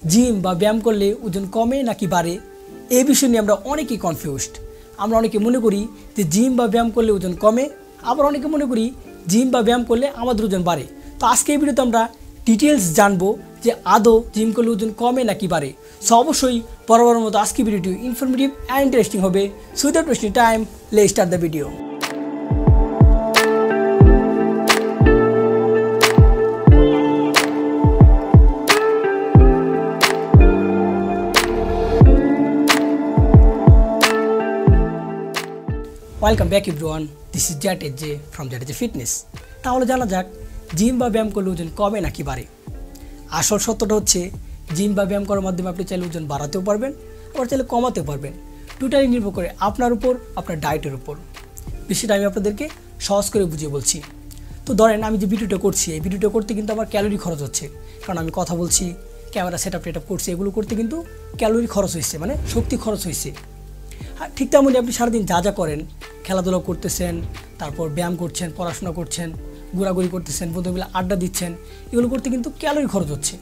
Gym বা ব্যায়াম করলে ওজন কমে নাকি বাড়ে এই বিষয় নিয়ে আমরা অনেকেই কনফিউজড। আমরা অনেকে মনে করি যে জিম বা ব্যায়াম করলে ওজন কমে, আবার অনেকে মনে করি জিম বা ব্যায়াম করলে আমাদের ওজন বাড়ে। তো আজকে এই ভিডিওতে আমরা ডিটেলস জানবো যে আদৌ জিম করলে ওজন কমে নাকি বাড়ে। সো অবশ্যই বরাবরের মতো আজকে ভিডিওটি ইনফরমেটিভ অ্যান্ড ইন্টারেস্টিং হবে। So without wasting time let's start the video. Welcome back everyone, this is জ্যাটেজ ফ্রম জ্যাটেজ ফিটনেস। তাহলে জানা যাক জিম বা ব্যায়াম করলে ওজন কমে নাকি বাড়ে। আসল সত্যটা হচ্ছে জিম বা ব্যায়াম করার মাধ্যমে আপনি চাইলে ওজন বাড়াতেও পারবেন, আবার চাইলে কমাতেও পারবেন। টোটালি নির্ভর করে আপনার উপর, আপনার ডায়েটের উপর। বিষয়টা আমি আপনাদেরকে সহজ করে বুঝিয়ে বলছি। তো ধরেন আমি যে ভিডিওটা করছি, এই ভিডিওটা করতে কিন্তু আমার ক্যালোরি খরচ হচ্ছে, কারণ আমি কথা বলছি, ক্যামেরা সেট আপ করছি, এগুলো করতে কিন্তু ক্যালোরি খরচ হয়েছে, মানে শক্তি খরচ হয়েছে। আর ঠিক তেমনই আপনি সারাদিন যা যা করেন, খেলাধুলা করতেছেন, তারপর ব্যায়াম করছেন, পড়াশোনা করছেন, ঘোরাঘুরি করতেছেন, বন্ধু মিলে আড্ডা দিচ্ছেন, এগুলো করতে কিন্তু ক্যালোরি খরচ হচ্ছে।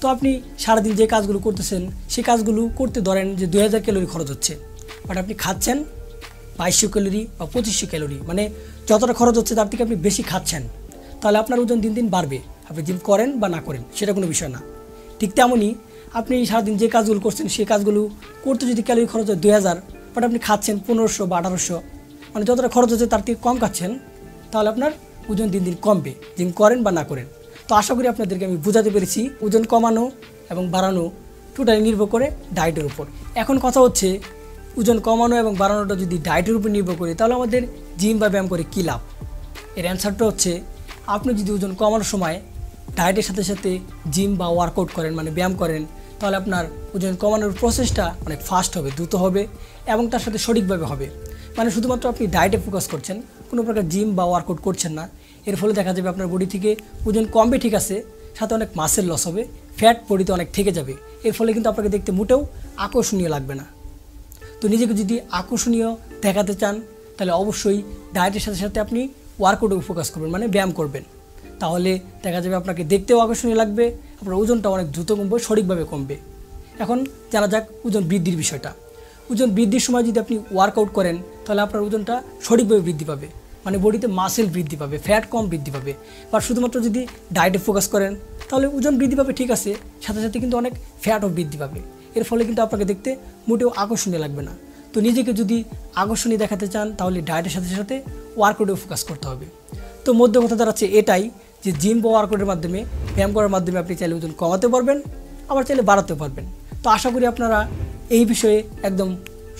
তো আপনি সারাদিন যে কাজগুলো করতেছেন সেই কাজগুলো করতে ধরেন যে 2000 ক্যালোরি খরচ হচ্ছে, বাট আপনি খাচ্ছেন 2200 ক্যালোরি বা 2500 ক্যালোরি, মানে যতটা খরচ হচ্ছে তার থেকে আপনি বেশি খাচ্ছেন। তাহলে আপনার ওজন দিন দিন বাড়বে, আপনি জিম করেন বা না করেন সেটা কোনো বিষয় না। ঠিক তেমনই আপনি সারাদিন যে কাজগুলো করছেন সেই কাজগুলো করতে যদি ক্যালোরি খরচ হয় 2000, বাট আপনি খাচ্ছেন 1500 বা 1800, মানে যতটা খরচ হচ্ছে তার থেকে কম খাচ্ছেন, তাহলে আপনার ওজন দিন দিন কমবে, জিম করেন বা না করেন। তো আশা করি আপনাদেরকে আমি বোঝাতে পেরেছি। ওজন কমানো এবং বাড়ানো টোটালি নির্ভর করে ডায়েটের উপর। এখন কথা হচ্ছে ওজন কমানো এবং বাড়ানোটা যদি ডায়েটের উপর নির্ভর করে তাহলে আমাদের জিম বা ব্যায়াম করে কী লাভ। এর অ্যান্সারটা হচ্ছে আপনি যদি ওজন কমানোর সময় ডায়েটের সাথে সাথে জিম বা ওয়ার্কআউট করেন, মানে ব্যায়াম করেন, তাহলে আপনার ওজন কমানোর প্রসেসটা অনেক ফাস্ট হবে, দ্রুত হবে এবং তার সাথে সঠিকভাবে হবে। মানে শুধুমাত্র আপনি ডায়েটে ফোকাস করছেন, কোনো প্রকার জিম বা ওয়ার্কআউট করছেন না, এর ফলে দেখা যাবে আপনার বডি থেকে ওজন কমবে ঠিক আছে, সাথে অনেক মাসেল লস হবে, ফ্যাট বডিতে অনেক থেকে যাবে। এর ফলে কিন্তু আপনাকে দেখতে মোটেও আকর্ষণীয় লাগবে না। তো নিজেকে যদি আকর্ষণীয় দেখাতে চান তাহলে অবশ্যই ডায়েটের সাথে সাথে আপনি ওয়ার্কআউটে ফোকাস করবেন, মানে ব্যায়াম করবেন। তাহলে দেখা যাবে আপনাকে দেখতেও আকর্ষণীয় লাগবে, আপনার ওজনটা অনেক দ্রুত কমবে, সঠিকভাবে কমবে। এখন জানা যাক ওজন বৃদ্ধির বিষয়টা। ওজন বৃদ্ধির সময় যদি আপনি ওয়ার্কআউট করেন তাহলে আপনার ওজনটা সঠিকভাবে বৃদ্ধি পাবে, মানে বডিতে মাসেল বৃদ্ধি পাবে, ফ্যাট কম বৃদ্ধি পাবে। বা শুধুমাত্র যদি ডায়েটে ফোকাস করেন তাহলে ওজন বৃদ্ধি পাবে ঠিক আছে, সাথে সাথে কিন্তু অনেক ফ্যাটও বৃদ্ধি পাবে। এর ফলে কিন্তু আপনাকে দেখতে মোটেও আকর্ষণীয় লাগবে না। তো নিজেকে যদি আকর্ষণীয় দেখাতে চান তাহলে ডায়েটের সাথে সাথে ওয়ার্কআউটেও ফোকাস করতে হবে। তো মধ্য কথা দাঁড়াচ্ছে এটাই যে জিম বা ওয়ার্কআউটের মাধ্যমে, ব্যায়াম করার মাধ্যমে আপনি চাইলে ওজন কমাতে পারবেন, আবার চাইলে বাড়াতে পারবেন। তো আশা করি আপনারা এই বিষয়ে একদম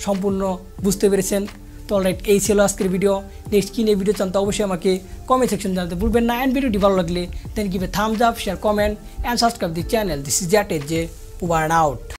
সম্পূর্ণ বুঝতে পেরেছেন। তো অলরাইট, এই ছিল আজকের ভিডিও। নেক্সট কী নিয়ে ভিডিও চান তো অবশ্যই আমাকে কমেন্ট সেকশন জানাতে ভুলবেন না। অ্যান্ড ভিডিওটি ভালো লাগলে then give a thumbs up, share, comment and subscribe the channel. This is জ্যাটেজ, ওভার অ্যান্ড আউট।